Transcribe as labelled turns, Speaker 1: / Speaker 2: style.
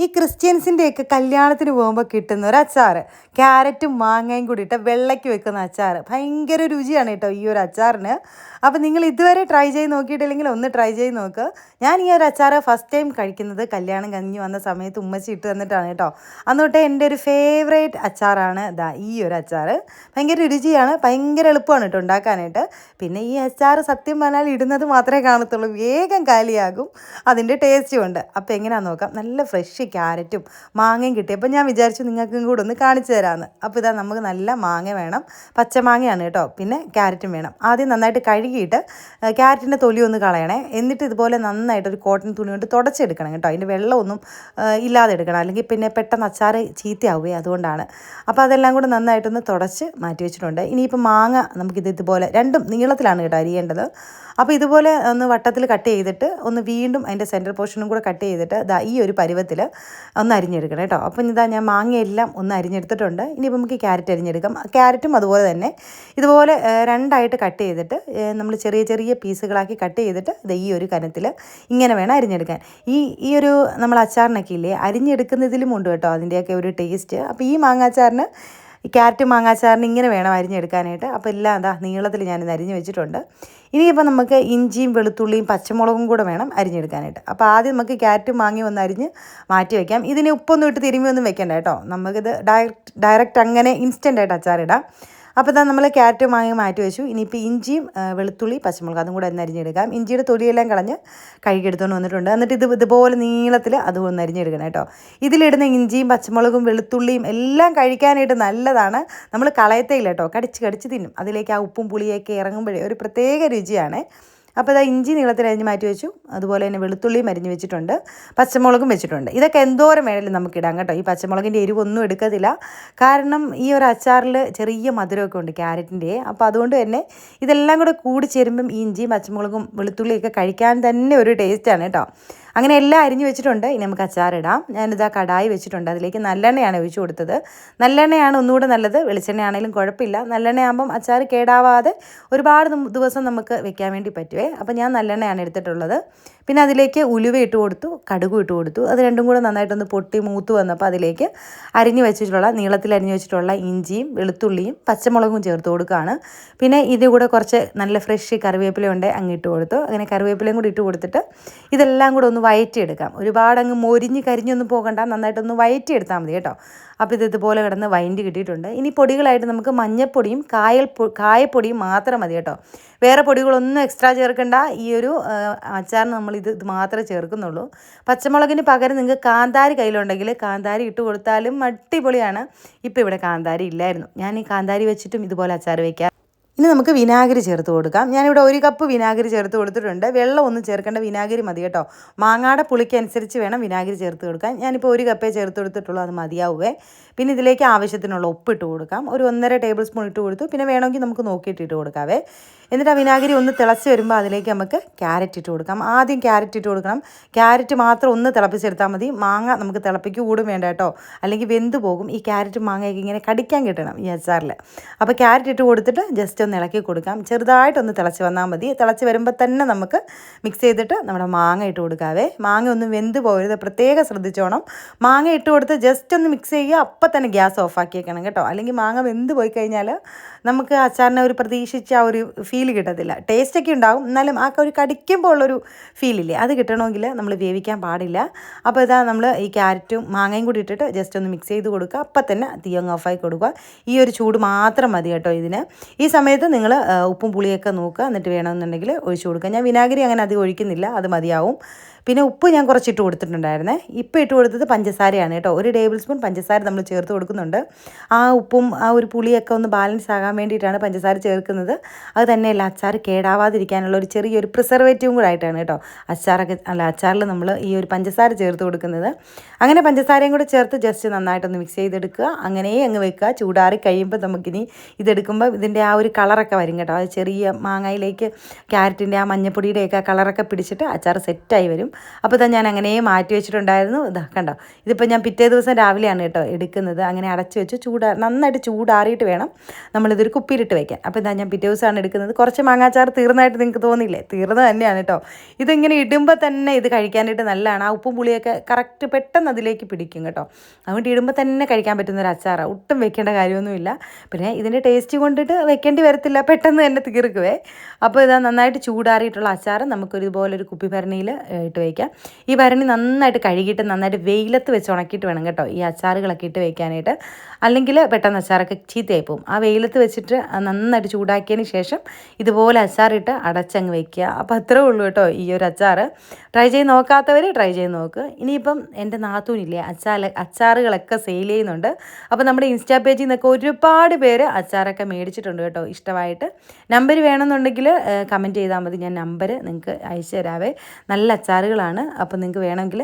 Speaker 1: ഈ ക്രിസ്ത്യൻസിൻ്റെയൊക്കെ കല്യാണത്തിന് പോകുമ്പോൾ കിട്ടുന്ന ഒരു അച്ചാർ, ക്യാരറ്റും മാങ്ങയും കൂടി ഇട്ട് വെള്ളയ്ക്ക് വെക്കുന്ന അച്ചാർ ഭയങ്കര രുചിയാണ് കേട്ടോ ഈ ഒരു അച്ചാറിന്. അപ്പോൾ നിങ്ങൾ ഇതുവരെ ട്രൈ ചെയ്ത് നോക്കിയിട്ടില്ലെങ്കിൽ ഒന്ന് ട്രൈ ചെയ്ത് നോക്കുക. ഞാൻ ഈ ഒരു അച്ചാർ ഫസ്റ്റ് ടൈം കഴിക്കുന്നത് കല്യാണം കഴിഞ്ഞ് വന്ന സമയത്ത് ഉമ്മച്ചി ഇട്ട് തന്നിട്ടാണ് കേട്ടോ. അന്നോട്ടെ എൻ്റെ ഒരു ഫേവറേറ്റ് അച്ചാറാണ് ഈ ഒരു അച്ചാർ. ഭയങ്കര രുചിയാണ്, ഭയങ്കര എളുപ്പമാണ് കേട്ടോ ഉണ്ടാക്കാനായിട്ട്. പിന്നെ ഈ അച്ചാർ സത്യം പറഞ്ഞാൽ ഇടുന്നത് മാത്രമേ കാണത്തുള്ളൂ, വേഗം കാലിയാകും, അതിൻ്റെ ടേസ്റ്റും ഉണ്ട്. അപ്പോൾ എങ്ങനെയാണെന്ന് നോക്കാം. നല്ല ഫ്രഷ് ക്യാരറ്റും മാങ്ങയും കിട്ടി. അപ്പോൾ ഞാൻ വിചാരിച്ചു നിങ്ങൾക്കും കൂടെ ഒന്ന് കാണിച്ചു തരാമെന്ന്. അപ്പോൾ ഇതാ നമുക്ക് നല്ല മാങ്ങ വേണം, പച്ചമാങ്ങയാണ് കേട്ടോ. പിന്നെ ക്യാരറ്റും വേണം. ആദ്യം നന്നായിട്ട് കഴുകിയിട്ട് ക്യാരറ്റിൻ്റെ തൊലി ഒന്ന് കളയണേ. എന്നിട്ട് ഇതുപോലെ നന്നായിട്ടൊരു കോട്ടൺ തുണി കൊണ്ട് തുടച്ചെടുക്കണം കേട്ടോ. അതിൻ്റെ വെള്ളമൊന്നും ഇല്ലാതെ എടുക്കണം, അല്ലെങ്കിൽ പിന്നെ പെട്ടെന്ന് അച്ചാർ ചീത്തയാവുകയെ, അതുകൊണ്ടാണ്. അപ്പോൾ അതെല്ലാം കൂടെ നന്നായിട്ടൊന്ന് തുടച്ച് മാറ്റി വെച്ചിട്ടുണ്ട്. ഇനിയിപ്പോൾ മാങ്ങ നമുക്കിത് ഇതുപോലെ രണ്ടും നീളത്തിലാണ് കേട്ടോ അരിയേണ്ടത്. അപ്പോൾ ഇതുപോലെ ഒന്ന് വട്ടത്തിൽ കട്ട് ചെയ്തിട്ട് ഒന്ന് വീണ്ടും അതിൻ്റെ സെൻറ്റർ പോർഷനും കൂടെ കട്ട് ചെയ്തിട്ട് ഈ ഒരു പരുവത്തിൽ ഒന്ന് അരിഞ്ഞെടുക്കണം കേട്ടോ. അപ്പം ഞാൻ മാങ്ങയെല്ലാം ഒന്ന് അരിഞ്ഞെടുത്തിട്ടുണ്ട്. ഇനിയിപ്പോൾ നമുക്ക് ക്യാരറ്റ് അരിഞ്ഞെടുക്കാം. ക്യാരറ്റും അതുപോലെ തന്നെ ഇതുപോലെ രണ്ടായിട്ട് കട്ട് ചെയ്തിട്ട് നമ്മൾ ചെറിയ ചെറിയ പീസുകളാക്കി കട്ട് ചെയ്തിട്ട് ഈ ഒരു കനത്തിൽ ഇങ്ങനെ വേണം അരിഞ്ഞെടുക്കാൻ. ഈ ഒരു നമ്മൾ അച്ചാറിനൊക്കെ ഇല്ലേ, അരിഞ്ഞെടുക്കുന്നതിലും ഉണ്ട് കേട്ടോ അതിൻ്റെയൊക്കെ ഒരു ടേസ്റ്റ്. അപ്പോൾ ഈ മാങ്ങാച്ചാറിന്, ഈ ക്യാരറ്റ് മാങ്ങാച്ചാറിന് ഇങ്ങനെ വേണം അരിഞ്ഞെടുക്കാനായിട്ട്. അപ്പോൾ എല്ലാം നീളത്തിൽ ഞാനിത് അരിഞ്ഞ് വെച്ചിട്ടുണ്ട്. ഇനിയിപ്പോൾ നമുക്ക് ഇഞ്ചിയും വെളുത്തുള്ളിയും പച്ചമുളകും കൂടെ വേണം അരിഞ്ഞെടുക്കാനായിട്ട്. അപ്പോൾ ആദ്യം നമുക്ക് ക്യാരറ്റും മാങ്ങയും ഒന്ന് അരിഞ്ഞ് മാറ്റി വയ്ക്കാം. ഇതിന് ഉപ്പൊന്നും ഇട്ട് തിരുമ്മിയൊന്നും വെക്കണ്ട കേട്ടോ. നമുക്കിത് ഡയറക്റ്റ് അങ്ങനെ ഇൻസ്റ്റൻ്റായിട്ട് അച്ചാറിടാം. അപ്പോൾ നമ്മൾ ക്യാരറ്റ് മാങ്ങ മാറ്റി വെച്ചു. ഇനിയിപ്പോൾ ഇഞ്ചിയും വെളുത്തുള്ളി പച്ചമുളക് അതും കൂടെ ഒന്ന് അരിഞ്ഞെടുക്കാം. ഇഞ്ചിയുടെ തൊലിയെല്ലാം കളഞ്ഞ് കഴുകിയെടുത്തുകൊണ്ട് വന്നിട്ടുണ്ട്. എന്നിട്ട് ഇതുപോലെ നീളത്തിൽ അതും ഒന്ന് അരിഞ്ഞെടുക്കണം കേട്ടോ. ഇതിലിടുന്ന ഇഞ്ചിയും പച്ചമുളകും വെളുത്തുള്ളിയും എല്ലാം കഴിക്കാനായിട്ട് നല്ലതാണ്. നമ്മൾ കളയത്തേയില്ല കേട്ടോ, കടിച്ച് തിന്നും. അതിലേക്ക് ആ ഉപ്പും പുളിയൊക്കെ ഇറങ്ങുമ്പോഴേ ഒരു പ്രത്യേക രുചിയാണ്. അപ്പോൾ ഇഞ്ചി നീളത്തിൽ അരിഞ്ഞ് മാറ്റി വെച്ചു. അതുപോലെ തന്നെ വെളുത്തുള്ളിയും അരിഞ്ഞ് വെച്ചിട്ടുണ്ട്, പച്ചമുളകും വെച്ചിട്ടുണ്ട്. ഇതൊക്കെ എന്തോരം വേണമെങ്കിലും നമുക്കിടാം കേട്ടോ. ഈ പച്ചമുളകിൻ്റെ എരിവൊന്നും എടുക്കത്തില്ല, കാരണം ഈ ഒരു അച്ചാറിൽ ചെറിയ മധുരമൊക്കെ ഉണ്ട് ക്യാരറ്റിൻ്റെ. അപ്പോൾ അതുകൊണ്ട് തന്നെ ഇതെല്ലാം കൂടി ചേരുമ്പം ഈ ഇഞ്ചിയും പച്ചമുളകും വെളുത്തുള്ളിയൊക്കെ കഴിക്കാൻ തന്നെ ഒരു ടേസ്റ്റാണ് കേട്ടോ. അങ്ങനെ എല്ലാം അരിഞ്ഞ് വെച്ചിട്ടുണ്ട്. ഇനി നമുക്ക് അച്ചാറിടാം. ഞാനിതാ കടായി വെച്ചിട്ടുണ്ട്. അതിലേക്ക് നല്ലെണ്ണയാണ് ഒഴിച്ചു കൊടുത്തത്. നല്ലെണ്ണയാണ് ഒന്നുകൂടെ നല്ലത്, വെളിച്ചെണ്ണയാണെങ്കിലും കുഴപ്പമില്ല. നല്ലെണ്ണയാകുമ്പം അച്ചാർ കേടാവാതെ ഒരുപാട് ദിവസം നമുക്ക് വെക്കാൻ വേണ്ടി പറ്റുമേ. അപ്പോൾ ഞാൻ നല്ലെണ്ണയാണ് എടുത്തിട്ടുള്ളത്. പിന്നെ അതിലേക്ക് ഉലുവ ഇട്ട് കൊടുത്തു, കടുകും ഇട്ട് കൊടുത്തു. അത് രണ്ടും കൂടെ നന്നായിട്ടൊന്ന് പൊട്ടി മൂത്ത് വന്നപ്പോൾ അതിലേക്ക് നീളത്തിൽ അരിഞ്ഞ് വെച്ചിട്ടുള്ള ഇഞ്ചിയും വെളുത്തുള്ളിയും പച്ചമുളകും ചേർത്ത് കൊടുക്കുകയാണ്. പിന്നെ ഇതിൽ കൂടെ കുറച്ച് നല്ല ഫ്രഷ് കറിവേപ്പില ഉണ്ട്, അങ്ങ് ഇട്ട് കൊടുത്തു. അങ്ങനെ കറിവേപ്പിലയും കൂടി ഇട്ട് കൊടുത്തിട്ട് ഇതെല്ലാം കൂടെ ഒന്ന് വഴറ്റിയെടുക്കാം. ഒരുപാട് അങ്ങ് കരിഞ്ഞൊന്നും പോകണ്ട, നന്നായിട്ടൊന്ന് വഴറ്റിയെടുത്താൽ മതി കേട്ടോ. അപ്പോൾ ഇതുപോലെ കിടന്ന് വഴറ്റി കിട്ടിയിട്ടുണ്ട്. ഇനി പൊടികളായിട്ട് നമുക്ക് മഞ്ഞൾപ്പൊടിയും കായപ്പൊടിയും മാത്രം മതി കേട്ടോ. വേറെ പൊടികളൊന്നും എക്സ്ട്രാ ചേർക്കണ്ട. ഈ ഒരു അച്ചാറിന് നമ്മൾ ഇത് മാത്രമേ ചേർക്കുന്നുള്ളൂ. പച്ചമുളകിന് പകരം നിങ്ങൾക്ക് കാന്താരി കയ്യിലുണ്ടെങ്കിൽ കാന്താരി ഇട്ട് കൊടുത്താലും അടിപൊളിയാണ്. ഇപ്പോൾ ഇവിടെ കാന്താരി ഇല്ലായിരുന്നു, ഞാൻ ഈ കാന്താരി വെച്ചിട്ടും ഇതുപോലെ അച്ചാർ വയ്ക്കാം. ഇനി നമുക്ക് വിനാഗിരി ചേർത്ത് കൊടുക്കാം. ഞാനിവിടെ 1 കപ്പ് വിനാഗിരി ചേർത്ത് കൊടുത്തിട്ടുണ്ട്. വെള്ളം ഒന്നും ചേർക്കേണ്ട, വിനാഗിരി മതി കേട്ടോ. മാങ്ങയുടെ പുളിക്കനുസരിച്ച് വേണം വിനാഗിരി ചേർത്ത് കൊടുക്കാൻ. ഞാനിപ്പോൾ 1 കപ്പേ ചേർത്ത് കൊടുത്തിട്ടുള്ളൂ, അത് മതിയാവുകയെ. പിന്നെ ഇതിലേക്ക് ആവശ്യത്തിനുള്ള ഉപ്പിട്ട് കൊടുക്കാം. ഒരു 1.5 ടേബിൾ സ്പൂൺ ഇട്ട് കൊടുത്തു. പിന്നെ വേണമെങ്കിൽ നമുക്ക് നോക്കിയിട്ട് ഇട്ട് കൊടുക്കാവേ. എന്നിട്ട് ആ വിനാഗിരി ഒന്ന് തിളച്ച് വരുമ്പോൾ അതിലേക്ക് നമുക്ക് ക്യാരറ്റ് ഇട്ട് കൊടുക്കാം. ആദ്യം ക്യാരറ്റ് ഇട്ട് കൊടുക്കണം. ക്യാരറ്റ് മാത്രം ഒന്ന് തിളപ്പിച്ചെടുത്താൽ മതി. മാങ്ങ നമുക്ക് തിളപ്പിക്കുക കൂടും വേണ്ട കേട്ടോ, അല്ലെങ്കിൽ വെന്ത് പോകും. ഈ ക്യാരറ്റ് മാങ്ങയൊക്കെ ഇങ്ങനെ കടിക്കാൻ കിട്ടണം ഈ അച്ചാറിൽ. അപ്പോൾ ക്യാരറ്റ് ഇട്ട് കൊടുത്തിട്ട് ജസ്റ്റ് ഒന്ന് ഇളക്കി കൊടുക്കാം. ചെറുതായിട്ടൊന്ന് തിളച്ച് വന്നാൽ മതി. തിളച്ച് വരുമ്പോൾ തന്നെ നമുക്ക് മിക്സ് ചെയ്തിട്ട് നമ്മുടെ മാങ്ങ ഇട്ട് കൊടുക്കാവേ. മാങ്ങ ഒന്നും വെന്ത് പോകരുത്, പ്രത്യേകം ശ്രദ്ധിച്ചോണം. മാങ്ങ ഇട്ട് കൊടുത്ത് ജസ്റ്റ് ഒന്ന് മിക്സ് ചെയ്യുക, അപ്പം തന്നെ ഗ്യാസ് ഓഫാക്കി വെക്കണം കേട്ടോ. അല്ലെങ്കിൽ മാങ്ങ വെന്ത് പോയി കഴിഞ്ഞാൽ നമുക്ക് അച്ചാറിനെ ഒരു പ്രതീക്ഷിച്ച ആ ഒരു ഫീൽ കിട്ടത്തില്ല. ടേസ്റ്റൊക്കെ ഉണ്ടാകും, എന്നാലും ആ ഒരു കടിക്കുമ്പോൾ ഉള്ളൊരു ഫീലില്ലേ, അത് കിട്ടണമെങ്കിൽ നമ്മൾ വേവിക്കാൻ പാടില്ല. അപ്പോൾ നമ്മൾ ഈ ക്യാരറ്റും മാങ്ങയും കൂടി ഇട്ടിട്ട് ജസ്റ്റ് ഒന്ന് മിക്സ് ചെയ്ത് കൊടുക്കുക. അപ്പം തന്നെ തീ അങ്ങ് ഓഫാക്കി കൊടുക്കുക. ഈ ഒരു ചൂട് മാത്രം മതി കേട്ടോ ഇതിന്. ഈ സമയത്ത് നിങ്ങൾ ഉപ്പും പുളിയൊക്കെ നോക്കുക, എന്നിട്ട് വേണമെന്നുണ്ടെങ്കിൽ ഒഴിച്ചു കൊടുക്കുക. ഞാൻ വിനാഗിരി അങ്ങനെ അധികം ഒഴിക്കുന്നില്ല, അത് മതിയാവും. പിന്നെ ഉപ്പ് ഞാൻ കുറച്ചിട്ട് കൊടുത്തിട്ടുണ്ടായിരുന്നേ. ഇപ്പോൾ ഇട്ട് കൊടുത്തത് പഞ്ചസാരയാണ് കേട്ടോ. 1 ടേബിൾ സ്പൂൺ പഞ്ചസാര നമ്മൾ ചേർത്ത് കൊടുക്കുന്നുണ്ട്. ആ ഉപ്പും ആ ഒരു പുളിയൊക്കെ ഒന്ന് ബാലൻസ് ആകാൻ വേണ്ടിയിട്ടാണ് പഞ്ചസാര ചേർക്കുന്നത്. അത് തന്നെയല്ല, അച്ചാർ കേടാവാതിരിക്കാനുള്ള ഒരു ചെറിയൊരു പ്രിസർവേറ്റീവും കൂടെ ആയിട്ടാണ് കേട്ടോ അച്ചാറിൽ നമ്മൾ ഈ ഒരു പഞ്ചസാര ചേർത്ത് കൊടുക്കുന്നത്. അങ്ങനെ പഞ്ചസാരയും കൂടെ ചേർത്ത് ജസ്റ്റ് നന്നായിട്ടൊന്ന് മിക്സ് ചെയ്തെടുക്കുക. അങ്ങനെ അങ്ങ് വെക്കുക. ചൂടാറി കഴിയുമ്പോൾ നമുക്കിനി ഇതെടുക്കുമ്പോൾ ഇതിൻ്റെ ആ ഒരു കളറൊക്കെ വരും കേട്ടോ. അത് ചെറിയ മാങ്ങയിലേക്ക് ക്യാരറ്റിൻ്റെ ആ മഞ്ഞപ്പൊടിയുടെയൊക്കെ കളറൊക്കെ പിടിച്ചിട്ട് അച്ചാർ സെറ്റായി വരും. അപ്പോൾ ഇതാ ഞാൻ അങ്ങനെ മാറ്റി വെച്ചിട്ടുണ്ടായിരുന്നു. ഇതാ കണ്ടോ, ഇതിപ്പോൾ ഞാൻ പിറ്റേ ദിവസം രാവിലെയാണ് കേട്ടോ എടുക്കുന്നത്. അങ്ങനെ അടച്ച് വെച്ച് നന്നായിട്ട് ചൂടാറിയിട്ട് വേണം നമ്മളിതൊരു കുപ്പിയിലിട്ട് വയ്ക്കാൻ. അപ്പോൾ ഇതാ ഞാൻ പിറ്റേ ദിവസമാണ് എടുക്കുന്നത്. കുറച്ച് മാങ്ങാച്ചാർ തീർന്നതായിട്ട് നിങ്ങൾക്ക് തോന്നിയില്ലേ? തീർന്നത് തന്നെയാണ് കേട്ടോ. ഇതിങ്ങനെ ഇടുമ്പോൾ തന്നെ ഇത് കഴിക്കാനായിട്ട് നല്ലതാണ്. ആ ഉപ്പും പുളിയൊക്കെ കറക്റ്റ് പെട്ടെന്ന് അതിലേക്ക് പിടിക്കും കേട്ടോ. അതുകൊണ്ട് ഇടുമ്പോൾ തന്നെ കഴിക്കാൻ പറ്റുന്നൊരു അച്ചാറാണ്. ഒട്ടും വെക്കേണ്ട കാര്യമൊന്നുമില്ല. പിന്നെ ഇതിൻ്റെ ടേസ്റ്റ് കൊണ്ടിട്ട് വെക്കേണ്ടി വരത്തില്ല, പെട്ടെന്ന് തന്നെ തീർക്കുവേ. അപ്പോൾ ഇതാ നന്നായിട്ട് ചൂടാറിയിട്ടുള്ള അച്ചാർ നമുക്കൊരു ഇതുപോലൊരു കുപ്പി ഭരണിയിൽ ഇട്ട് വയ്ക്കാം. ഈ ഭരണി നന്നായിട്ട് കഴുകിയിട്ട് നന്നായിട്ട് വെയിലത്ത് വെച്ച് ഉണക്കിയിട്ട് വേണം കേട്ടോ ഈ അച്ചാറുകളൊക്കെ ഇട്ട് വയ്ക്കാനായിട്ട്. അല്ലെങ്കിൽ പെട്ടെന്ന് അച്ചാറൊക്കെ ചീത്തയായി പോകും. ആ വെയിലത്ത് വെച്ചിട്ട് നന്നായിട്ട് ചൂടാക്കിയതിന് ശേഷം ഇതുപോലെ അച്ചാറിട്ട് അടച്ചങ്ങ് വയ്ക്കുക. അപ്പോൾ അത്രേ ഉള്ളൂ കേട്ടോ ഈ ഒരു അച്ചാർ. ട്രൈ ചെയ്ത് നോക്കാത്തവർ ട്രൈ ചെയ്ത് നോക്ക്. ഇനിയിപ്പം എൻ്റെ നാത്തൂനില്ലേ അച്ചാറുകളൊക്കെ സെയിൽ ചെയ്യുന്നുണ്ട്. അപ്പോൾ നമ്മുടെ ഇൻസ്റ്റാ പേജിൽ നിന്നൊക്കെ ഒരുപാട് പേര് അച്ചാറൊക്കെ മേടിച്ചിട്ടുണ്ട് കേട്ടോ ഇഷ്ടമായിട്ട്. നമ്പർ വേണമെന്നുണ്ടെങ്കിൽ കമൻറ്റ് ചെയ്താൽ മതി, ഞാൻ നമ്പർ നിങ്ങൾക്ക് അയച്ചു തരാവേ. നല്ല അച്ചാറുകളാണ്. അപ്പോൾ നിങ്ങൾക്ക് വേണമെങ്കിൽ